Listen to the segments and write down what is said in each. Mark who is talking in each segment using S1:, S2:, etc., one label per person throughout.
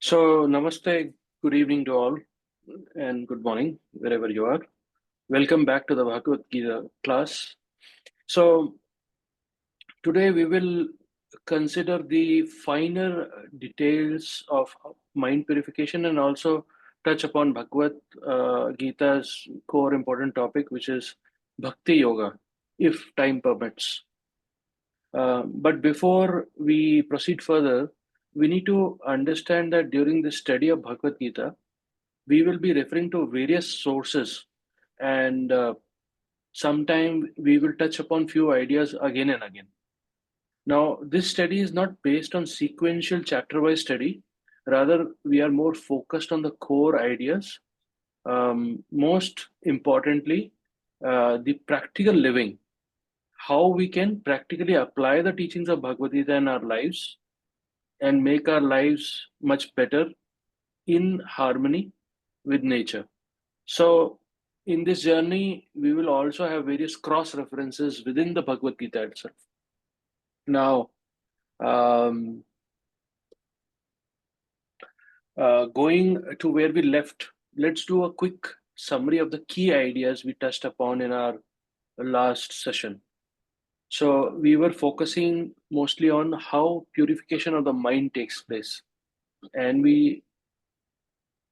S1: So, namaste, good evening to all, and good morning, wherever you are. Welcome back to the Bhagavad Gita class. So, today we will consider the finer details of mind purification and also touch upon Bhagavad Gita's core important topic, which is Bhakti Yoga, if time permits. But before we proceed further, we need to understand that during the study of Bhagavad Gita, we will be referring to various sources, and sometime we will touch upon few ideas again and again. Now, this study is not based on sequential chapter wise study. Rather, we are more focused on the core ideas. Most importantly, the practical living, how we can practically apply the teachings of Bhagavad Gita in our lives and make our lives much better in harmony with nature. So, in this journey, we will also have various cross references within the Bhagavad Gita itself. Now, going to where we left, let's do a quick summary of the key ideas we touched upon in our last session. So, we were focusing mostly on how purification of the mind takes place, and we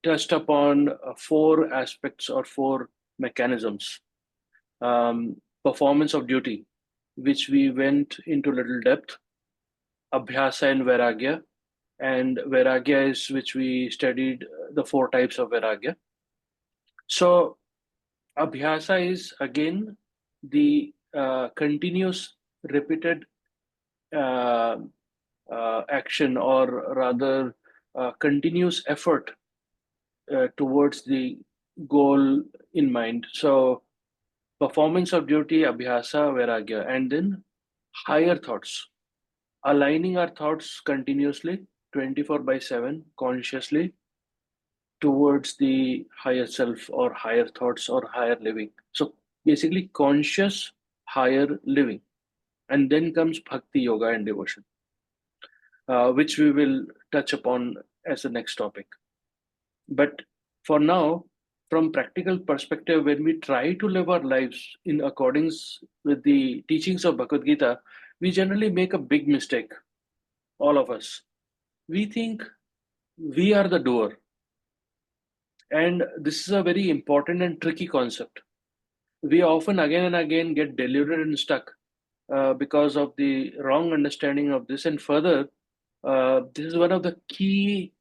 S1: touched upon four aspects or four mechanisms. Performance of duty, which we went into little depth, abhyasa and vairagya. And vairagya is which we studied the four types of vairagya. So, abhyasa is again the continuous repeated uh, action, or rather, continuous effort towards the goal in mind. So, performance of duty, abhyasa, vairagya, and then higher thoughts, aligning our thoughts continuously 24/7 consciously towards the higher self or higher thoughts or higher living. So basically conscious higher living. And then comes bhakti yoga and devotion, which we will touch upon as the next topic. But for now, from practical perspective, when we try to live our lives in accordance with the teachings of Bhagavad Gita, we generally make a big mistake, all of us. We think we are the doer. And this is a very important and tricky concept. We often again and again get deluded and stuck because of the wrong understanding of this. And further, this is one of the key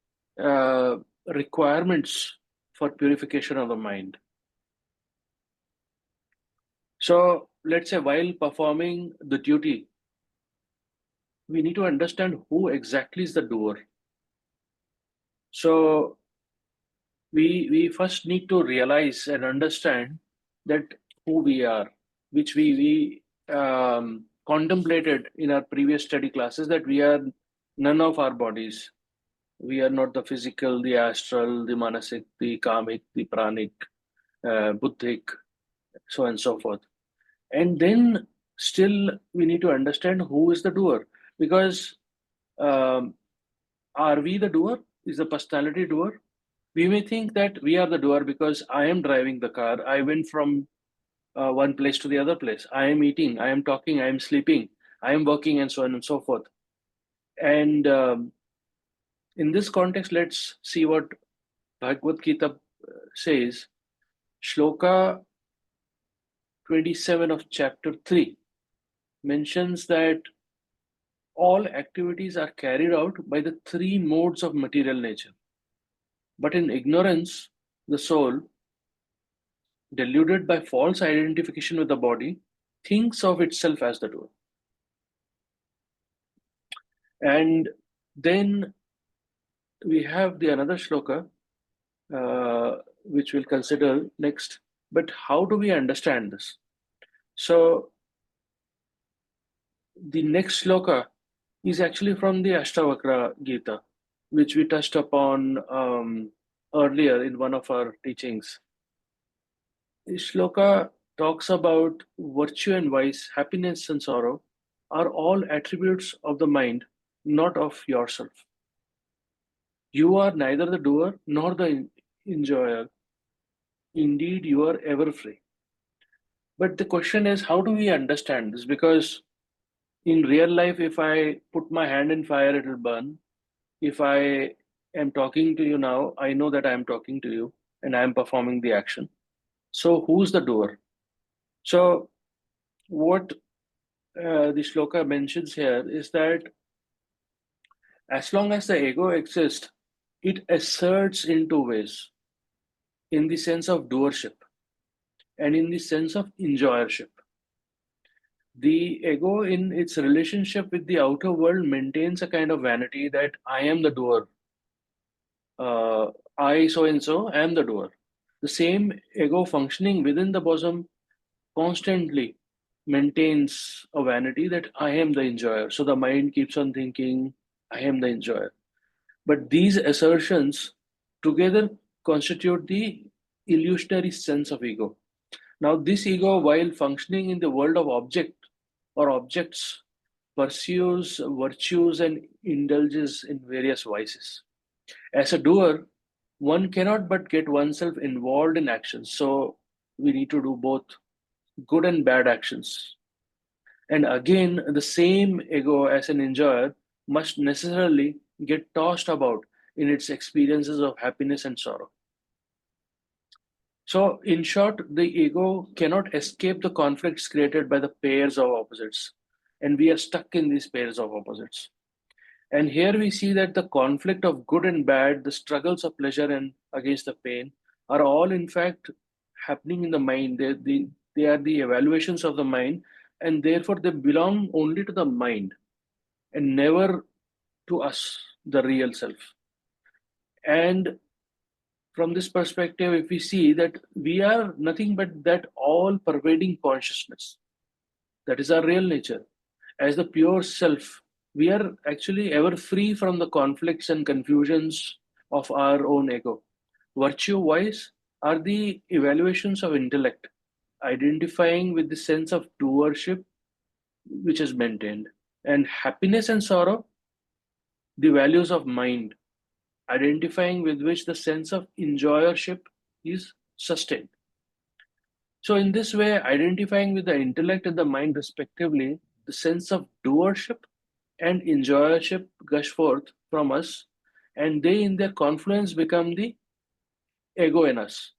S1: uh, requirements for purification of the mind. So, let's say while performing the duty, we need to understand who exactly is the doer. So, we first need to realize and understand that who we are, which we contemplated in our previous study classes, that we are none of our bodies. We are not the physical, the astral, the manasic, the kamic, the pranic, buddhic, so on and so forth. And then still we need to understand who is the doer, because um, are we the doer? Is the personality doer? We may think that we are the doer because I am driving the car. I went from one place to the other place. I am eating, I am talking, I am sleeping, I am working, and so on and so forth. And in this context, let's see what Bhagavad Gita says. Shloka 27 of chapter 3 mentions that all activities are carried out by the three modes of material nature. But in ignorance, the soul, deluded by false identification with the body, thinks of itself as the doer. And then we have the another shloka, which we'll consider next. But how do we understand this? So the next shloka is actually from the Ashtavakra Gita, which we touched upon earlier in one of our teachings. This shloka talks about virtue and vice, happiness and sorrow are all attributes of the mind, not of yourself. You are neither the doer nor the enjoyer. Indeed, you are ever free. But the question is, how do we understand this? Because in real life, if I put my hand in fire, it will burn. If I am talking to you now, I know that I am talking to you and I am performing the action. So, who's the doer? So, what the shloka mentions here is that as long as the ego exists, it asserts in two ways, in the sense of doership and in the sense of enjoyership. The ego, in its relationship with the outer world, maintains a kind of vanity that I am the doer. I, so and so, am the doer. The same ego functioning within the bosom constantly maintains a vanity that I am the enjoyer. So the mind keeps on thinking, I am the enjoyer. But these assertions together constitute the illusionary sense of ego. Now, this ego, while functioning in the world of object or objects, pursues virtues and indulges in various vices. As a doer, one cannot but get oneself involved in actions. So, we need to do both good and bad actions. And again, the same ego as an enjoyer must necessarily get tossed about in its experiences of happiness and sorrow. So, in short, the ego cannot escape the conflicts created by the pairs of opposites. And we are stuck in these pairs of opposites. And here we see that the conflict of good and bad, the struggles of pleasure and against the pain, are all in fact happening in the mind. They are the evaluations of the mind, and therefore they belong only to the mind and never to us, the real self. And from this perspective, if we see that we are nothing but that all pervading consciousness, that is our real nature. As the pure self, we are actually ever free from the conflicts and confusions of our own ego. Virtue wise are the evaluations of intellect, identifying with the sense of doership which is maintained. And happiness and sorrow, the values of mind, identifying with which the sense of enjoyership is sustained. So, in this way, identifying with the intellect and the mind respectively, the sense of doership and enjoyership gush forth from us, and they, in their confluence, become the ego in us.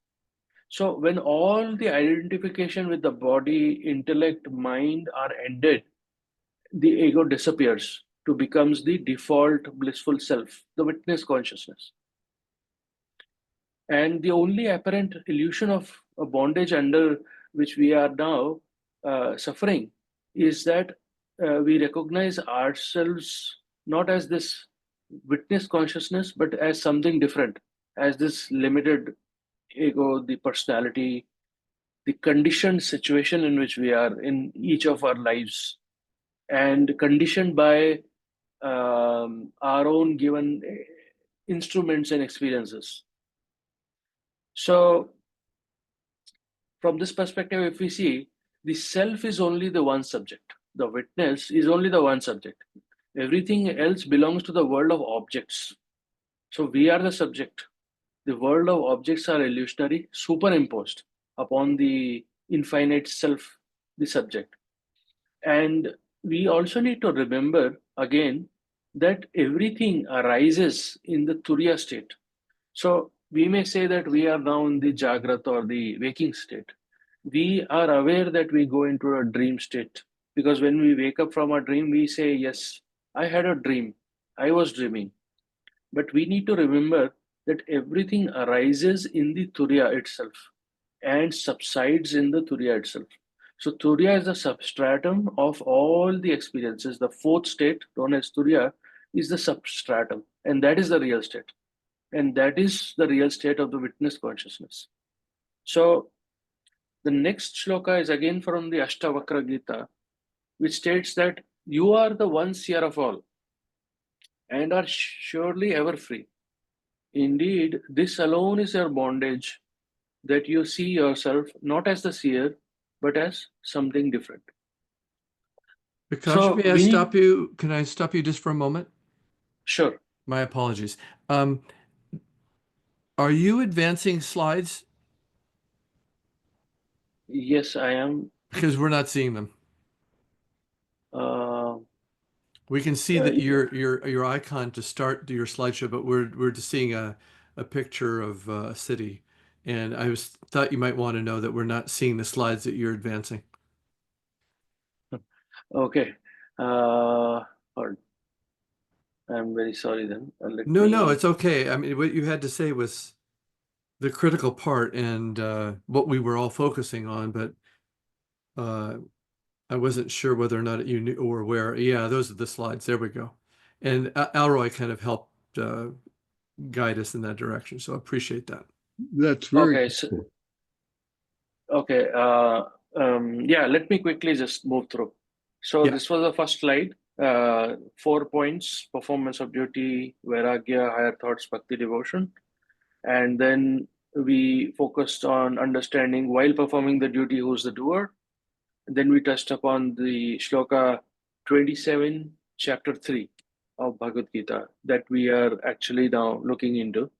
S1: So, when all the identification with the body, intellect, mind are ended, the ego disappears to becomes the default blissful self, the witness consciousness. And the only apparent illusion of a bondage under which we are now suffering is that we recognize ourselves not as this witness consciousness, but as something different, as this limited ego, the personality, the conditioned situation in which we are in each of our lives, and conditioned by our own given instruments and experiences. So, from this perspective, if we see, the self is only the one subject, the witness is only the one subject. Everything else belongs to the world of objects. So, we are the subject. The world of objects are illusionary, superimposed upon the infinite self, the subject. And we also need to remember again that everything arises in the Turiya state. So we may say that we are now in the Jagrat or the waking state. We are aware that we go into a dream state because when we wake up from a dream, we say, yes, I had a dream. I was dreaming. But we need to remember that everything arises in the Turiya itself and subsides in the Turiya itself. So Turiya is the substratum of all the experiences. The fourth state, known as Turiya, is the substratum, and that is the real state. And that is the real state of the witness consciousness. So the next shloka is again from the Ashtavakra Gita, which states that you are the one seer of all and are surely ever free. Indeed, this alone is your bondage, that you see yourself not as the seer, but as something different.
S2: Prakash, may I stop you? Can I stop you just for a moment?
S1: Sure.
S2: My apologies. Are you advancing slides?
S1: Yes, I am.
S2: Because we're not seeing them.
S1: Uh,
S2: We can see that your icon to start your slideshow, but we're just seeing a picture of a city, and thought you might want to know that we're not seeing the slides that you're advancing.
S1: okay. Hold. I'm very sorry then. Let
S2: No,
S1: me.
S2: it's okay. I mean, what you had to say was the critical part and what we were all focusing on, but uh, I wasn't sure whether or not you knew or where. Yeah, those are the slides. There we go. And Alroy kind of helped guide us in that direction, so I appreciate that.
S3: That's very
S1: Okay. So,
S3: cool.
S1: okay. Yeah, let me quickly just move through. So
S2: Yeah.
S1: this was the first slide. 4 points: performance of duty, vairagya, higher thoughts, bhakti, devotion. And then we focused on understanding while performing the duty, who's the doer. Then we touched upon the shloka 27, chapter 3 of Bhagavad Gita that we are actually now looking into.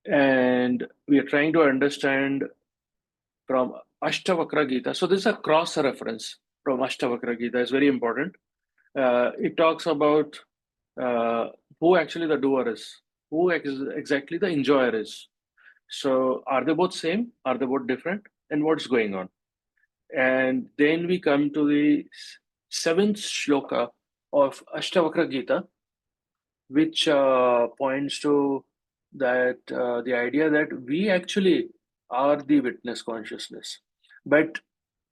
S1: And we are trying to understand from Ashtavakra Gita. So this is a cross reference from Ashtavakra Gita. It's very important. It talks about who actually the doer is, who exactly the enjoyer is. So are they both same? Are they both different? And what's going on? And then we come to the seventh shloka of Ashtavakra Gita, which points to that the idea that we actually are the witness consciousness. But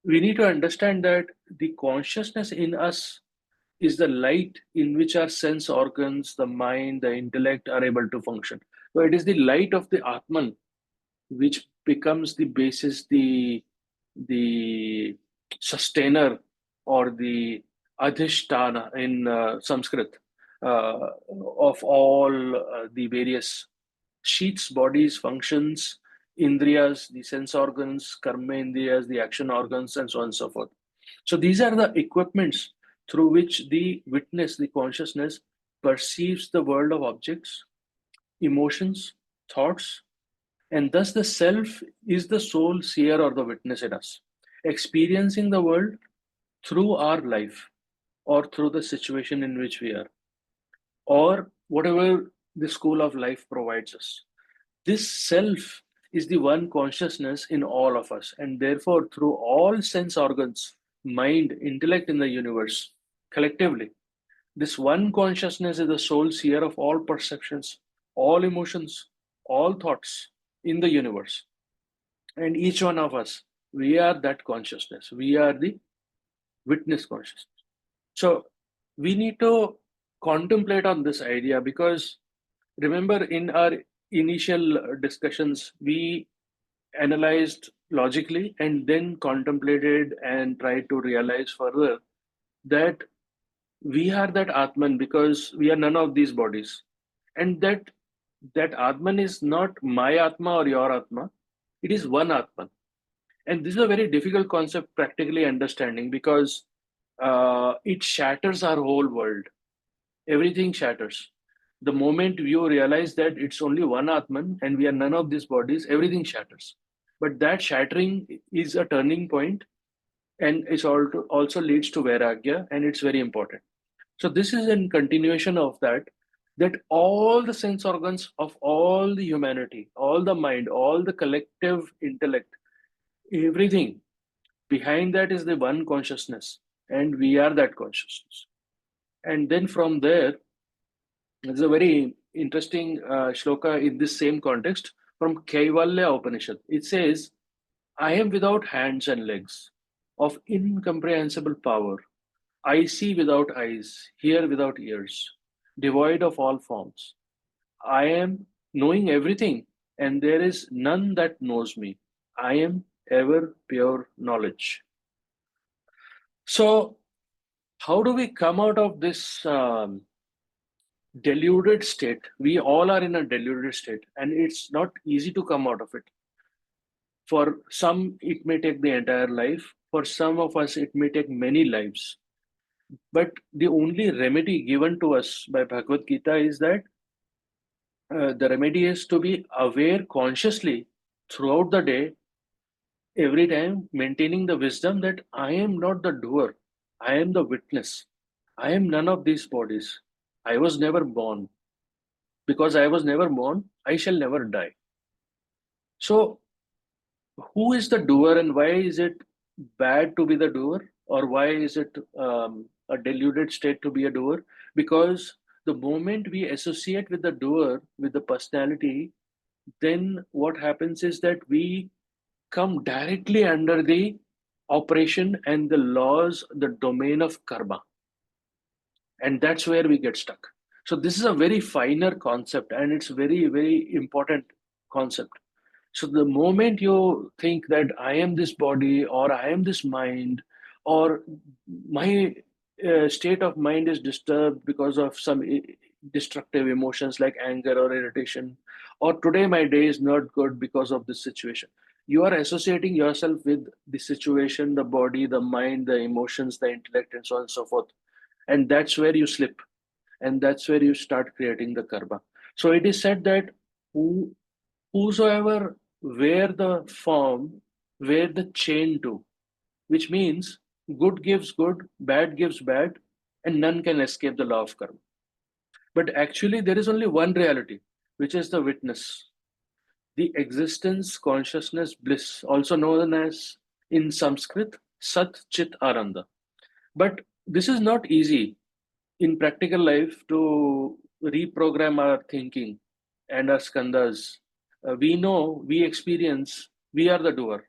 S1: we need to understand that the consciousness in us is the light in which our sense organs, the mind, the intellect are able to function. So it is the light of the Atman which becomes the basis, the sustainer or the adhishtana in Sanskrit of all the various sheets, bodies, functions, indriyas, the sense organs, karma indriyas, the action organs, and so on and so forth. So these are the equipments through which the witness, the consciousness, perceives the world of objects, emotions, thoughts, and thus the self is the sole seer or the witness in us, experiencing the world through our life or through the situation in which we are, or whatever the school of life provides us. This self is the one consciousness in all of us, and therefore, through all sense organs, mind, intellect in the universe, collectively, this one consciousness is the sole seer of all perceptions, all emotions, all thoughts in the universe. And each one of us, we are that consciousness. We are the witness consciousness. So we need to contemplate on this idea because remember in our initial discussions, we analyzed logically and then contemplated and tried to realize further that we are that Atman because we are none of these bodies. And that Atman is not my Atma or your Atma. It is one Atman. And this is a very difficult concept practically understanding because it shatters our whole world. Everything shatters. The moment you realize that it's only one Atman and we are none of these bodies, everything shatters. But that shattering is a turning point and it also leads to Vairagya, and it's very important. So this is in continuation of that, that all the sense organs of all the humanity, all the mind, all the collective intellect, everything behind that is the one consciousness, and we are that consciousness. And then from there, there's a very interesting shloka in this same context from Kaivalya Upanishad. It says, I am without hands and legs, of incomprehensible power. I see without eyes, hear without ears, devoid of all forms. I am knowing everything, and there is none that knows me. I am ever pure knowledge. So, how do we come out of this deluded state? We all are in a deluded state, and it's not easy to come out of it. For some, it may take the entire life. For some of us, it may take many lives. But the only remedy given to us by Bhagavad Gita is that the remedy is to be aware consciously throughout the day, every time maintaining the wisdom that I am not the doer, I am the witness. I am none of these bodies. I was never born. Because I was never born, I shall never die. So, who is the doer and why is it bad to be the doer? Or why is it a deluded state to be a doer? Because the moment we associate with the doer, with the personality, then what happens is that we come directly under the operation and the laws, the domain of karma. And that's where we get stuck. So this is a very finer concept and it's very, very important concept. So the moment you think that I am this body or I am this mind or my state of mind is disturbed because of some destructive emotions like anger or irritation, or today my day is not good because of this situation, you are associating yourself with the situation, the body, the mind, the emotions, the intellect, and so on and so forth. And that's where you slip, and that's where you start creating the karma. So it is said that whosoever wear the form, wear the chain too, which means good gives good, bad gives bad, and none can escape the law of karma. But actually, there is only one reality, which is the witness, the existence, consciousness, bliss, also known as in Sanskrit, Sat Chit Ananda. But this is not easy in practical life to reprogram our thinking and our skandhas. We know, we experience, we are the doer.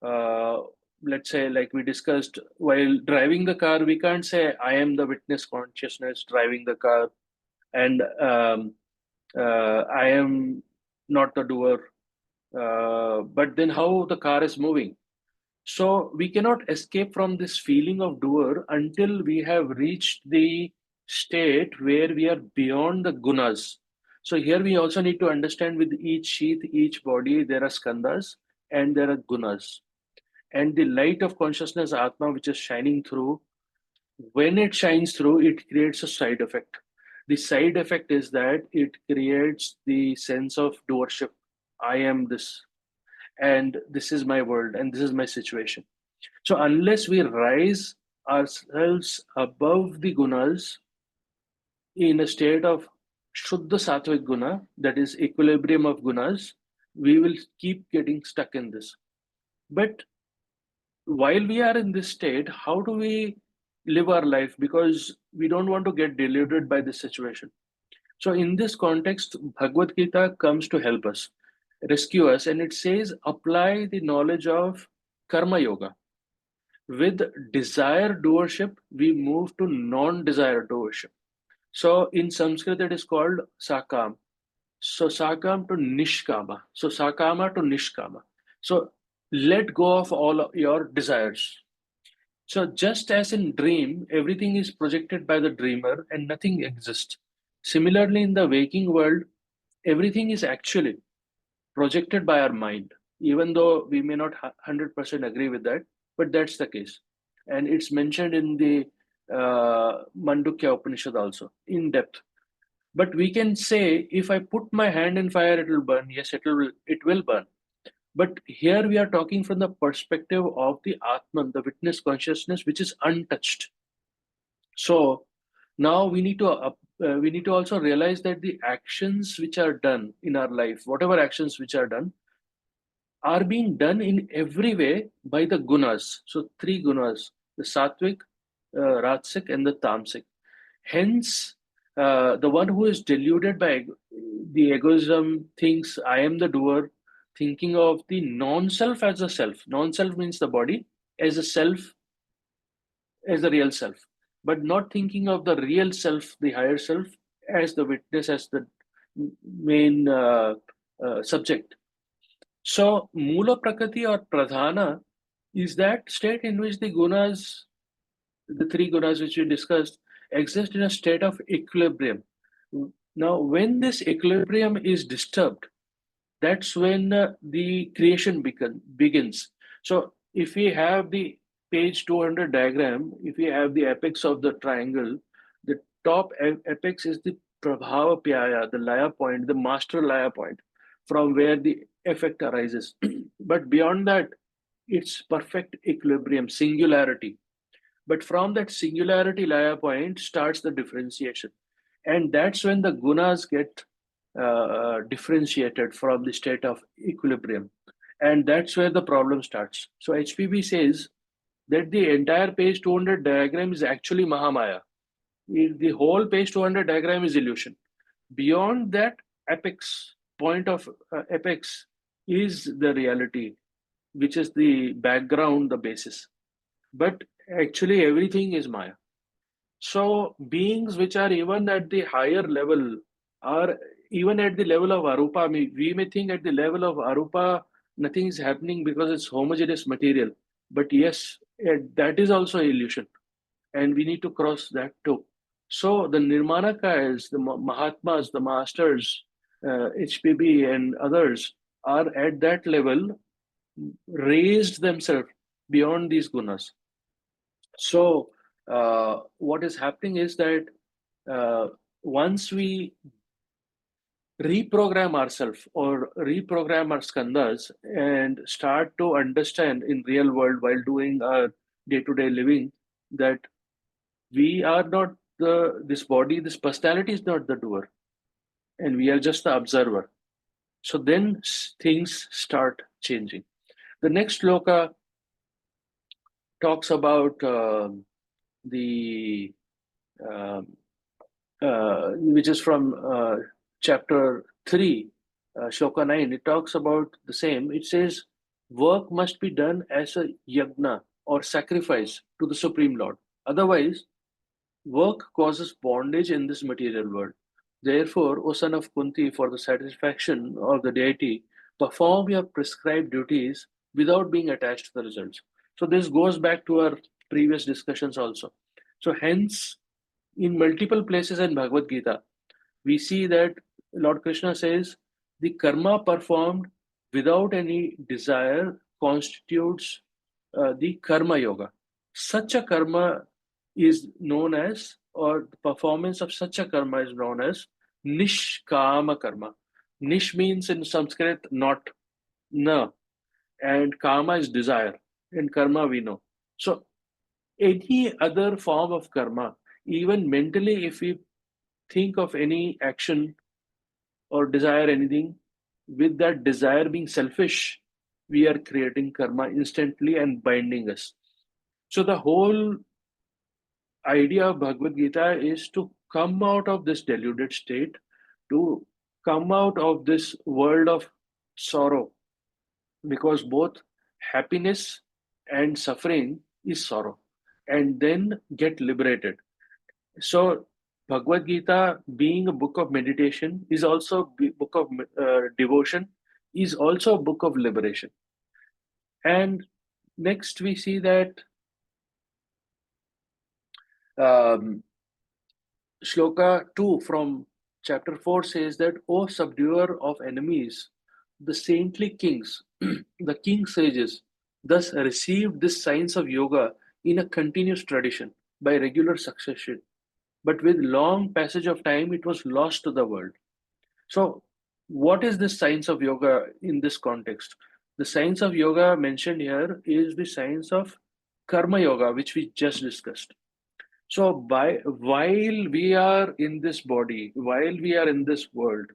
S1: Uh, let's say, like we discussed, while driving the car, we can't say, I am the witness consciousness driving the car, and I am not the doer. But then, how the car is moving? So we cannot escape from this feeling of doer until we have reached the state where we are beyond the gunas. So here we also need to understand with each sheath, each body, there are skandhas and there are gunas. And the light of consciousness, Atma, which is shining through, when it shines through, it creates a side effect. The side effect is that it creates the sense of doership. I am this, and this is my world, and this is my situation. So unless we rise ourselves above the gunas in a state of Shuddha Sattvic Guna, that is equilibrium of gunas, we will keep getting stuck in this. But while we are in this state, how do we live our life? Because we don't want to get deluded by this situation. So in this context, Bhagavad Gita comes to help us, rescue us, and it says apply the knowledge of Karma Yoga. With desire doership, we move to non-desire doership. So in Sanskrit, it is called sakam. So sakam to nishkama. So sakama to nishkama. So let go of all your desires. So just as in dream, everything is projected by the dreamer and nothing exists. Similarly, in the waking world, everything is actually projected by our mind, even though we may not 100% agree with that, but that's the case. And it's mentioned in the Mandukya Upanishad also in depth. But we can say, if I put my hand in fire, it will burn. Yes, it will burn. But here we are talking from the perspective of the Atman, the witness consciousness, which is untouched. So now we need to also realize that the actions which are done in our life, whatever actions which are are being done in every way by the gunas. So three gunas: the sattvic, rajasic, and the tamasic. Hence, the one who is deluded by the egoism thinks I am the doer, thinking of the non-self as a self. Non-self means the body as a self, as the real self, but not thinking of the real self, the higher self, as the witness, as the main subject. So, Mula Prakriti or Pradhana is that state in which the gunas, the three gunas which we discussed, exist in a state of equilibrium. Now, when this equilibrium is disturbed, that's when the creation begins. So, if we have the page 200 diagram, if we have the apex of the triangle, the top apex is the Prabhava Pyaya, the Laya point, the master Laya point, from where the effect arises. But beyond that, it's perfect equilibrium, singularity. But from that singularity Laya point starts the differentiation. And that's when the gunas get differentiated from the state of equilibrium. And that's where the problem starts. So HPB says that the entire page 200 diagram is actually Mahamaya. The whole page 200 diagram is illusion. Beyond that apex, point of apex is the reality, which is the background, the basis. But actually everything is Maya. So beings which are even at the higher level are even at the level of Arupa. We may think at the level of Arupa nothing is happening because it's homogeneous material. But yes, that is also illusion. And we need to cross that too. So the Nirmanakayas, the Mahatmas, the Masters, HPB and others are at that level, raised themselves beyond these gunas. So what is happening is that once we reprogram ourselves or reprogram our skandhas and start to understand in real world while doing our day-to-day living that we are not this body, this personality is not the doer, and we are just the observer. So then things start changing. The next sloka talks about the which is from chapter 3, shloka 9. It talks about the same. It says, work must be done as a yagna or sacrifice to the Supreme Lord. Otherwise, work causes bondage in this material world. Therefore, O son of Kunti, for the satisfaction of the deity, perform your prescribed duties without being attached to the results. So this goes back to our previous discussions also. So hence, in multiple places in Bhagavad Gita, we see that Lord Krishna says the karma performed without any desire constitutes the karma yoga. Such a karma is known as, or the performance of such a karma is known as nishkama karma. Nish means in Sanskrit not, na, and kama is desire, and karma we know. So any other form of karma, even mentally, if we think of any action or desire anything, with that desire being selfish, we are creating karma instantly and binding us. So the whole idea of Bhagavad Gita is to come out of this deluded state, to come out of this world of sorrow, because both happiness and suffering is sorrow, and then get liberated. So Bhagavad Gita, being a book of meditation, is also a book of devotion, is also a book of liberation. And next we see that um, Shloka 2 from chapter 4 says that, O subduer of enemies, the saintly kings, the king sages, thus received this science of yoga in a continuous tradition by regular succession. But with long passage of time, it was lost to the world. So, what is this science of yoga in this context? The science of yoga mentioned here is the science of karma yoga, which we just discussed. So, while we are in this body, while we are in this world,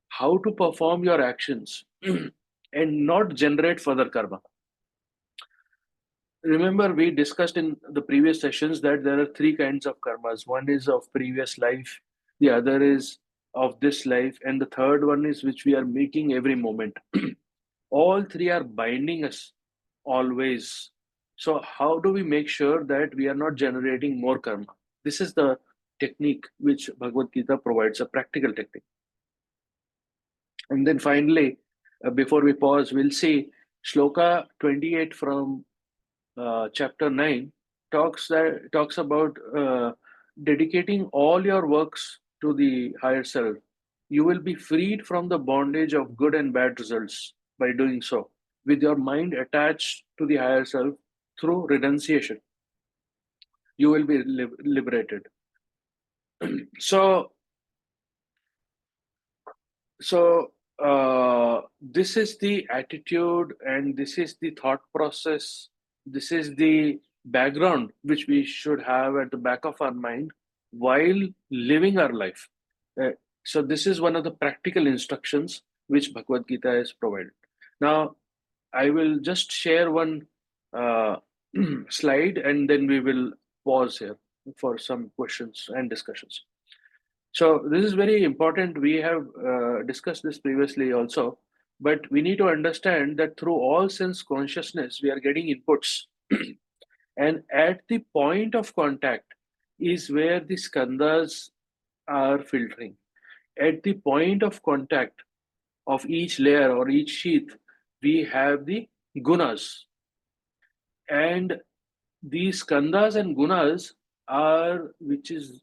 S1: how to perform your actions and not generate further karma. Remember, we discussed in the previous sessions that there are three kinds of karmas. One is of previous life, the other is of this life, and the third one is which we are making every moment. All three are binding us always. So, how do we make sure that we are not generating more karma? This is the technique which Bhagavad Gita provides, a practical technique. And then finally, before we pause, we'll see Shloka 28 from chapter 9 talks about dedicating all your works to the higher self. You will be freed from the bondage of good and bad results by doing so. With your mind attached to the higher self, through renunciation. You will be liberated. So this is the attitude, and this is the thought process. This is the background which we should have at the back of our mind while living our life. So this is one of the practical instructions which Bhagavad Gita has provided. Now, I will just share one uh, slide, and then we will pause here for some questions and discussions. So this is very important. We have discussed this previously also, but we need to understand that through all sense consciousness, we are getting inputs. And at the point of contact is where the skandhas are filtering. At the point of contact of each layer or each sheath, we have the gunas. And these skandhas and gunas are which is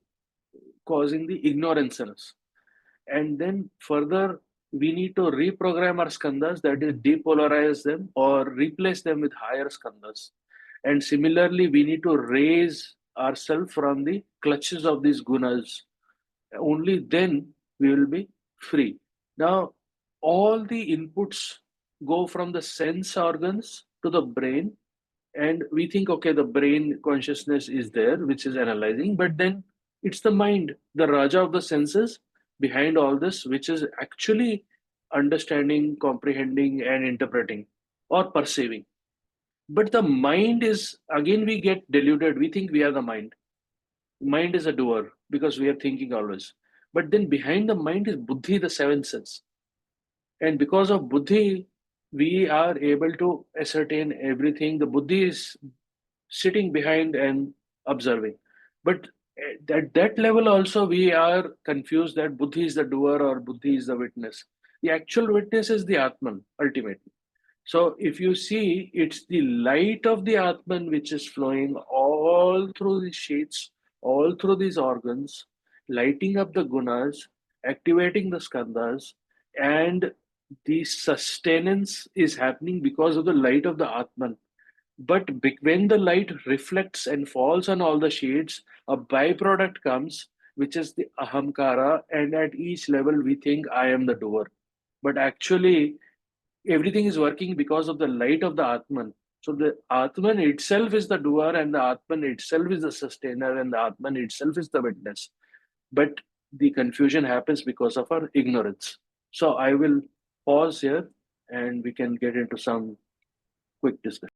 S1: causing the ignorance in us. And then further, we need to reprogram our skandhas, that is, depolarize them or replace them with higher skandhas. And similarly, we need to raise ourselves from the clutches of these gunas. Only then we will be free. Now, all the inputs go from the sense organs to the brain, and we think, okay, the brain consciousness is there, which is analyzing, but then it's the mind, the Raja of the senses behind all this, which is actually understanding, comprehending, and interpreting or perceiving. But the mind is, again, we get deluded. We think we are the mind. Mind is a doer because we are thinking always. But then behind the mind is buddhi, the seventh sense. And because of buddhi, we are able to ascertain everything. The buddhi is sitting behind and observing. But at that level also, we are confused that buddhi is the doer or buddhi is the witness. The actual witness is the Atman, ultimately. So if you see, it's the light of the Atman which is flowing all through these sheets, all through these organs, lighting up the gunas, activating the skandhas, and the sustenance is happening because of the light of the Atman. But when the light reflects and falls on all the shades, a byproduct comes, which is the ahamkara, and at each level we think I am the doer. But actually, everything is working because of the light of the Atman. So the Atman itself is the doer, and the Atman itself is the sustainer, and the Atman itself is the witness. But the confusion happens because of our ignorance. So I will pause here, and we can get into some quick discussion.